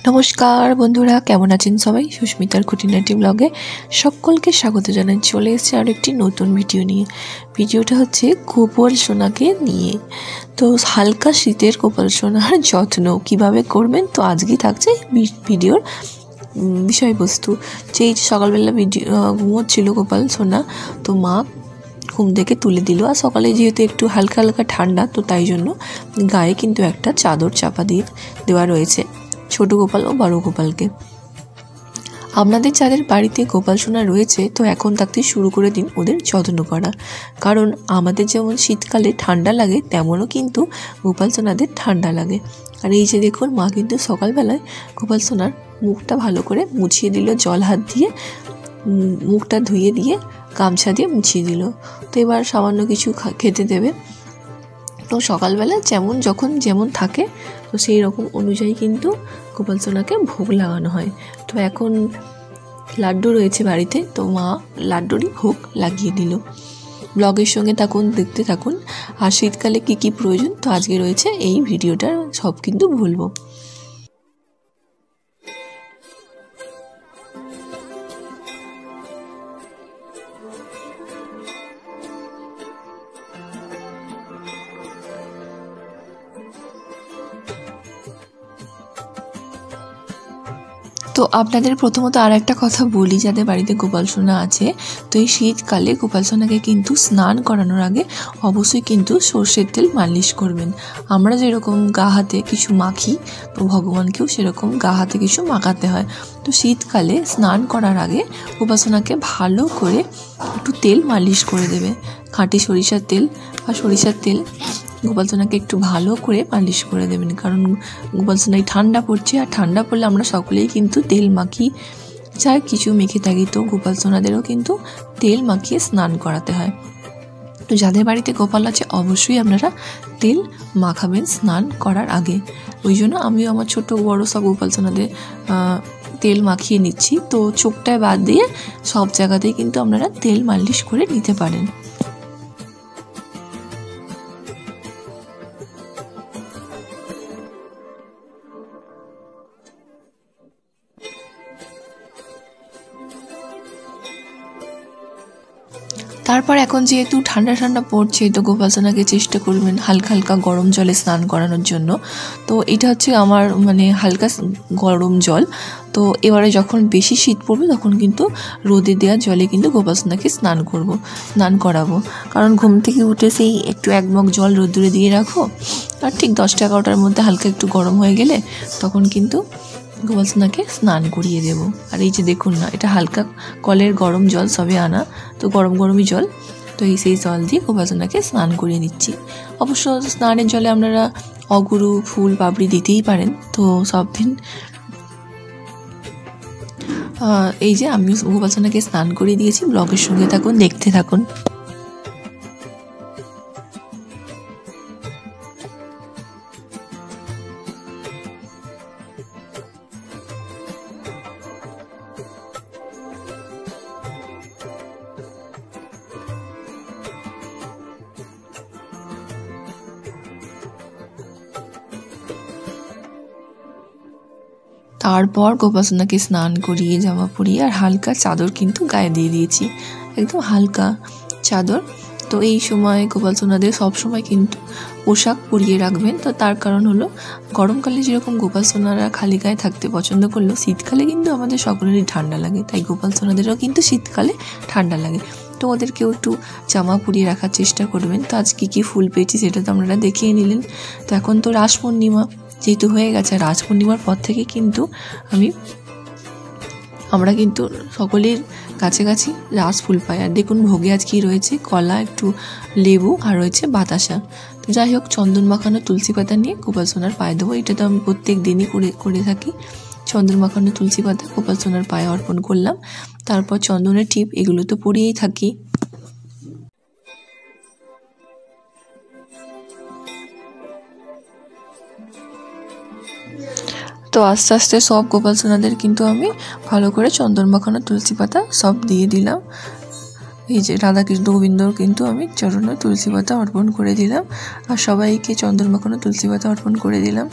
নমস্কার বন্ধুরা, কেমন আছেন সবাই? সুস্মিতার খুঁটিনাটি ব্লগে সকলকে স্বাগত জানাই। চলে এসেছে আর একটি নতুন ভিডিও নিয়ে। ভিডিওটা হচ্ছে গোপাল সোনাকে নিয়ে। তো হালকা শীতের গোপাল সোনার যত্ন কিভাবে করবেন, তো আজকেই থাকছে ভিডিওর বিষয়বস্তু। যেই সকালবেলা ঘুমোচ্ছিল গোপাল সোনা, তো মা ঘুম থেকে তুলে দিল। আর সকালে যেহেতু একটু হালকা হালকা ঠান্ডা, তো তাই জন্য গায়ে কিন্তু একটা চাদর চাপা দিয়ে দেওয়া রয়েছে ছোট গোপাল ও বড় গোপালকে। আপনাদের যাদের বাড়িতে গোপাল সোনা রয়েছে, তো এখন থাকতে শুরু করে দিন ওদের যত্ন করা। কারণ আমাদের যেমন শীতকালে ঠান্ডা লাগে, তেমনও কিন্তু গোপাল সোনাদের ঠান্ডা লাগে। আর এই যে দেখুন, মা কিন্তু সকালবেলায় গোপাল সোনার মুখটা ভালো করে মুছিয়ে দিল, জল হাত দিয়ে মুখটা ধুয়ে দিয়ে গামছা দিয়ে মুছিয়ে দিল। তো এবার সামান্য কিছু খেতে দেবে। তো সকালবেলা যখন যেমন থাকে, তো সেই রকম অনুযায়ী কিন্তু গোপাল সোনাকে ভোগ লাগানো হয়। তো এখন লাড্ডু রয়েছে বাড়িতে, তো মা লাড্ডুরই ভোগ লাগিয়ে দিল। ব্লগের সঙ্গে থাকুন, দেখতে থাকুন। আর শীতকালে কী কী প্রয়োজন, তো আজকে রয়েছে এই ভিডিওটার সব কিন্তু বলবো। তো আপনাদের প্রথমত আর একটা কথা বলি, যাদের বাড়িতে গোপাল সোনা আছে, তো এই শীতকালে গোপাল সোনাকে কিন্তু স্নান করানোর আগে অবশ্যই কিন্তু সর্ষের তেল মালিশ করবেন। আমরা যেরকম গা হাতে কিছু মাখি, তো ভগবানকেও সেরকম গা হাতে কিছু মাখাতে হয়। তো শীতকালে স্নান করার আগে গোপাল সোনাকে ভালো করে একটু তেল মালিশ করে দেবে। খাঁটি সরিষার তেল বা সরিষার তেল গোপাল সোনাকে একটু ভালো করে মালিশ করে দেবেন। কারণ গোপাল সোনায় ঠান্ডা পড়ছে, আর ঠান্ডা পড়লে আমরা সকলেই কিন্তু তেল মাখি, চাই কিছু মেখে থাকি, তো গোপাল সোনাদেরও কিন্তু তেল মাখিয়ে স্নান করাতে হয়। তো যাদের বাড়িতে গোপাল আছে অবশ্যই আপনারা তেল মাখাবেন স্নান করার আগে। ওই জন্য আমিও আমার ছোট বড় সব গোপাল সোনাদের তেল মাখিয়ে নিচ্ছি। তো চোখটায় বাদ দিয়ে সব জায়গাতেই কিন্তু আপনারা তেল মালিশ করে নিতে পারেন। তারপর এখন যেহেতু ঠান্ডা ঠান্ডা পড়ছে, তো গোপাল সোনাকে চেষ্টা করবেন হালকা হালকা গরম জলে স্নান করানোর জন্য। তো এটা হচ্ছে আমার হালকা গরম জল। তো এবারে যখন বেশি শীত পড়বে, তখন কিন্তু রোদে দেওয়া জলে কিন্তু গোপাল সোনাকে স্নান করাবো। কারণ ঘুম থেকে উঠে সেই একটু এক মগ জল রোদ্দুরে দিয়ে রাখো, আর ঠিক 10টা-11টার মধ্যে হালকা একটু গরম হয়ে গেলে তখন কিন্তু গোপাল সোনাকে স্নান করিয়ে দেবো। আর এই যে দেখুন না, এটা হালকা কলের গরম জল সবে আনা, তো গরমই জল। তো সেই জল দিয়ে গোপাল সোনাকে স্নান করিয়ে নিচ্ছি। অবশ্য স্নানের জলে আপনারা অগুরু ফুল পাপড়ি দিতেই পারেন। তো সব দিন এই যে আমি গোপাল সোনাকে স্নান করিয়ে দিয়েছি। ব্লগের সঙ্গে থাকুন, দেখতে থাকুন। তারপর গোপাল সোনাকে স্নান করিয়ে জামা পরিয়ে আর হালকা চাদর কিন্তু গায়ে দিয়ে দিয়েছি, একদম হালকা চাদর। তো এই সময় গোপাল সোনাদের সবসময় কিন্তু পোশাক পরিয়ে রাখবেন। তো তার কারণ হলো, গরমকালে যেরকম গোপাল সোনারা খালি গায়ে থাকতে পছন্দ করলেও শীতকালে কিন্তু আমাদের সকলেরই ঠান্ডা লাগে, তাই গোপাল সোনাদেরও কিন্তু শীতকালে ঠান্ডা লাগে। তো ওদেরকেও একটু জামা পরিয়ে রাখার চেষ্টা করবেন। তো আজ কী ফুল পেয়েছি সেটা তো আপনারা দেখিয়ে নিলেন। তো এখন তো রাস পূর্ণিমা যেহেতু হয়ে গেছে, রাস পূর্ণিমার পর থেকে কিন্তু আমরা কিন্তু সকলের কাছে রাস ফুল পাই। আর দেখুন ভোগে আজ কী রয়েছে, কলা, একটু লেবু, আর রয়েছে বাতাসা। তো যাই হোক, চন্দন মাখানো তুলসী পাতা নিয়ে গোপাল সোনার পায়ে দেবো। এটা তো আমি প্রত্যেক দিনই করে থাকি। চন্দন মাখানো তুলসী পাতা গোপাল সোনার পায়ে অর্পণ করলাম। তারপর চন্দনের টিপ, এগুলো তো পরিয়েই থাকি। তো আস্তে আস্তে সব গোপাল সোনাদের কিন্তু আমি ভালো করে চন্দন মাখানো তুলসী পাতা সব দিয়ে দিলাম। এই যে রাধাকৃষ্ণ গোবিন্দর কিন্তু আমি চরণে তুলসী পাতা অর্পণ করে দিলাম, আর সবাইকে চন্দন মাখানো তুলসী পাতা অর্পণ করে দিলাম।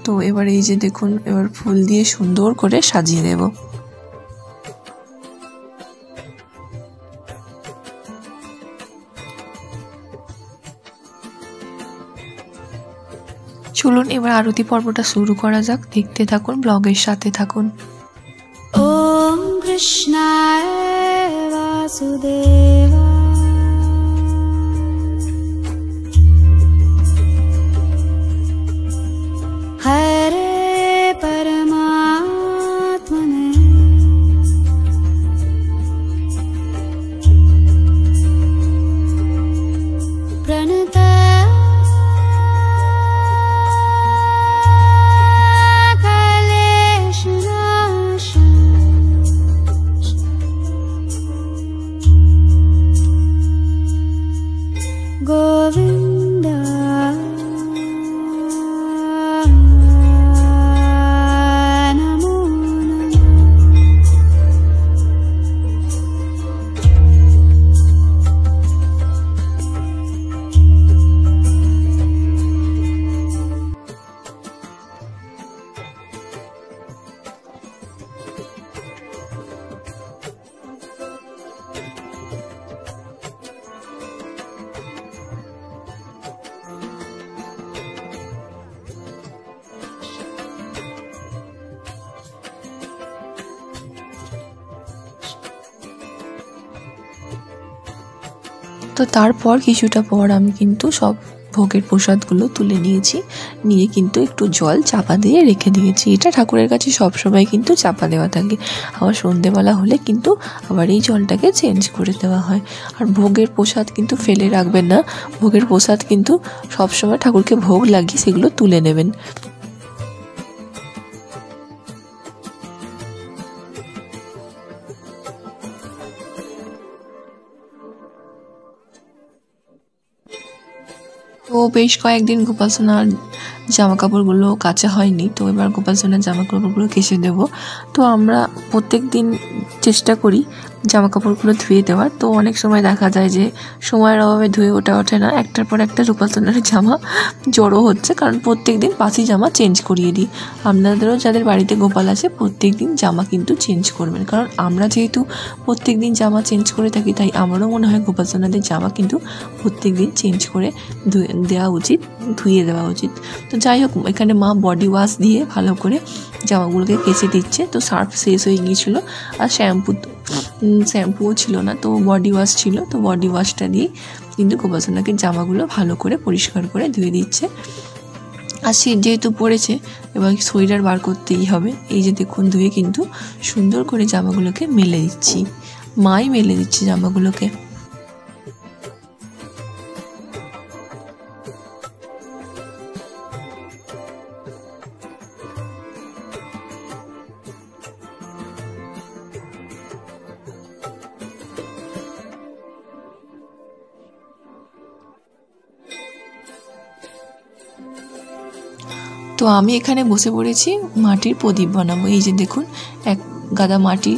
তো তো এবার এই যে দেখুন, এবার ফুল দিয়ে সুন্দর করে সাজিয়ে দেব। চলুন এবার আরতি পর্বটা শুরু করা যাক, দেখতে থাকুন, ব্লগের সাথে থাকুন। ওম কৃষ্ণায় বাসুদেবা হরে পরমাত্মনে প্রণত গোবিন্দ নমো তো তারপর কিছুটা পর আমি কিন্তু সব ভোগের প্রসাদগুলো তুলে নিয়েছি, নিয়ে কিন্তু একটু জল চাপা দিয়ে রেখে দিয়েছি। এটা ঠাকুরের কাছে সবসময় কিন্তু চাপা দেওয়া থাকে, আবার সন্ধেবেলা হলে কিন্তু আবার এই জলটাকে চেঞ্জ করে দেওয়া হয়। আর ভোগের প্রসাদ কিন্তু ফেলে রাখবেন না, ভোগের প্রসাদ কিন্তু সবসময় ঠাকুরকে ভোগ লাগিয়ে সেগুলো তুলে নেবেন। তো বেশ কয়েকদিন গোপাল সোনার জামা কাপড়গুলো কাচা হয়নি, তো এবার গোপাল সোনার জামা কাপড়গুলো কেচে দেবো। তো আমরা প্রত্যেক দিন চেষ্টা করি জামা কাপড়গুলো ধুয়ে দেওয়ার, তো অনেক সময় দেখা যায় যে সময়ের অভাবে ধুয়ে ওঠে না, একটার পর একটা গোপাল সোনার জামা জড়ো হচ্ছে, কারণ প্রত্যেক দিন বাসি জামা চেঞ্জ করিয়ে দিই। আপনাদেরও যাদের বাড়িতে গোপাল আছে প্রত্যেক দিন জামা কিন্তু চেঞ্জ করবেন, কারণ আমরা যেহেতু প্রত্যেক দিন জামা চেঞ্জ করে থাকি, তাই আমারও মনে হয় গোপাল সোনাদের জামা কিন্তু প্রত্যেক দিন চেঞ্জ করে দেওয়া উচিত, ধুয়ে দেওয়া উচিত। তো যাই হোক, এখানে মা বডি ওয়াশ দিয়ে ভালো করে জামাগুলোকে কেচে দিচ্ছে। তো সার্ফ শেষ হয়ে গিয়েছিলো আর শ্যাম্পুও ছিল না, তো বডি ওয়াশ ছিল, তো বডি ওয়াশটা দিয়ে কিন্তু গোপাল সোনাকে জামাগুলো ভালো করে পরিষ্কার করে ধুয়ে দিচ্ছে। আর শীত যেহেতু পড়েছে, এবার সোয়েটার বার করতেই হবে। এই যে দেখুন, ধুয়ে কিন্তু সুন্দর করে জামাগুলোকে মেলে দিচ্ছি, মাই মেলে দিচ্ছে জামাগুলোকে। তো আমি এখানে বসে পড়েছি মাটির প্রদীপ বানাবো। এই যে দেখুন, এক গাদা মাটি,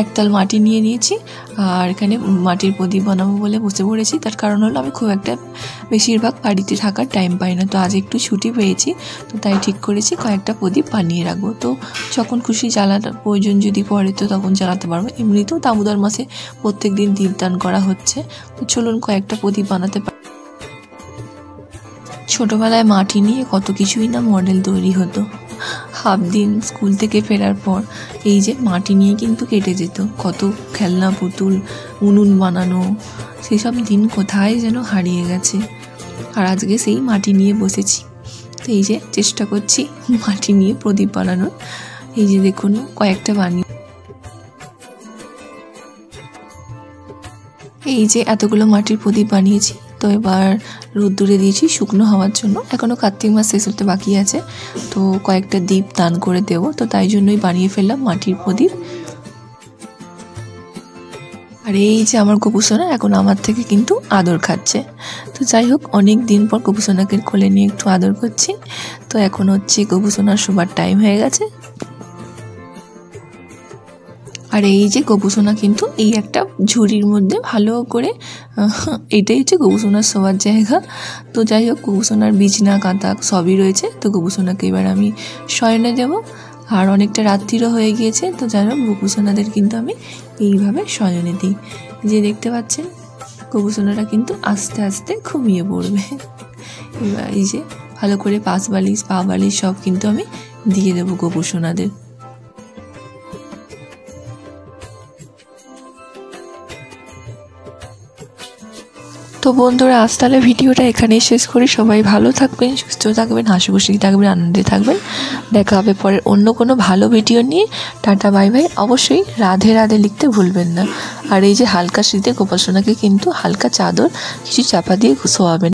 একতাল মাটি নিয়ে নিয়েছি, আর এখানে মাটির প্রদীপ বানাবো বলে বসে পড়েছি। তার কারণ হলো আমি খুব একটা বেশিরভাগ বাড়িতে থাকার টাইম পাই না, তো আজ একটু ছুটি পেয়েছি, তো তাই ঠিক করেছি কয়েকটা প্রদীপ বানিয়ে রাখবো। তো যখন খুশি জ্বালানোর প্রয়োজন যদি পড়ে তো তখন জ্বালাতে পারবো। এমনিতেও দামোদর মাসে প্রত্যেক দিন দীপদান করা হচ্ছে, তো চলুন কয়েকটা প্রদীপ বানাতে পারি। ছোটোবেলায় মাটি নিয়ে কত কিছুই না মডেল তৈরি হতো। হাফ দিন স্কুল থেকে ফেরার পর এই যে মাটি নিয়ে কিন্তু কেটে যেত, কত খেলনা পুতুল, উনুন বানানো, সেসব দিন কোথায় যেন হারিয়ে গেছে। আর আজকে সেই মাটি নিয়ে বসেছি, তো এই যে চেষ্টা করছি মাটি নিয়ে প্রদীপ বানানোর। এই যে দেখুন কয়েকটা বানিয়ে, এই যে এতগুলো মাটির প্রদীপ বানিয়েছি। তো এবার রোদ্দুরে দিয়েছি শুকনো হওয়ার জন্য, এখনও কার্তিক মাস শেষ হতে বাকি আছে, তো কয়েকটা দীপ দান করে দেবো, তো তাই জন্যই বানিয়ে ফেললাম মাটির প্রদীপ। আর এই যে আমার গোপুসোনা এখন আমার থেকে কিন্তু আদর খাচ্ছে। তো যাই হোক, অনেক দিন পর গোপুসোনাকে কোলে নিয়ে একটু আদর করছি। তো এখন হচ্ছে গোপুসোনার শোবার টাইম হয়ে গেছে। আর এই যে গোপুসোনা কিন্তু এই একটা ঝুড়ির মধ্যে ভালো করে, এটাই হচ্ছে গোপুসোনার শোয়ার জায়গা। তো যাই হোক, গোপুসোনার বিছনা কাঁথা সবই রয়েছে। তো গোপুসোনাকে এবার আমি শয়নে দেবো। আর অনেকটা রাত্রিরও হয়ে গিয়েছে। তো যাই হোক, গোপুসোনাদের কিন্তু আমি এইভাবে শয়নে দিই। যে দেখতে পাচ্ছেন, গোপুসোনারা কিন্তু আস্তে আস্তে ঘুমিয়ে পড়বে। এবার এই যে ভালো করে পাশ বালিশ পা বালিশ সব কিন্তু আমি দিয়ে দেবো গোপুসোনাদের। তো বন্ধুরা, আজ তাহলে ভিডিওটা এখানেই শেষ করি। সবাই ভালো থাকবেন, সুস্থ থাকবেন, হাসিখুশি থাকবেন, আনন্দে থাকবেন। দেখা হবে পরের অন্য কোনো ভালো ভিডিও নিয়ে। Tata bye bye. অবশ্যই রাধে রাধে লিখতে ভুলবেন না। আর এই যে হালকা শীতে গোপাল সোনাকে কিন্তু হালকা চাদর কিছু চাপা দিয়ে শোয়াবেন।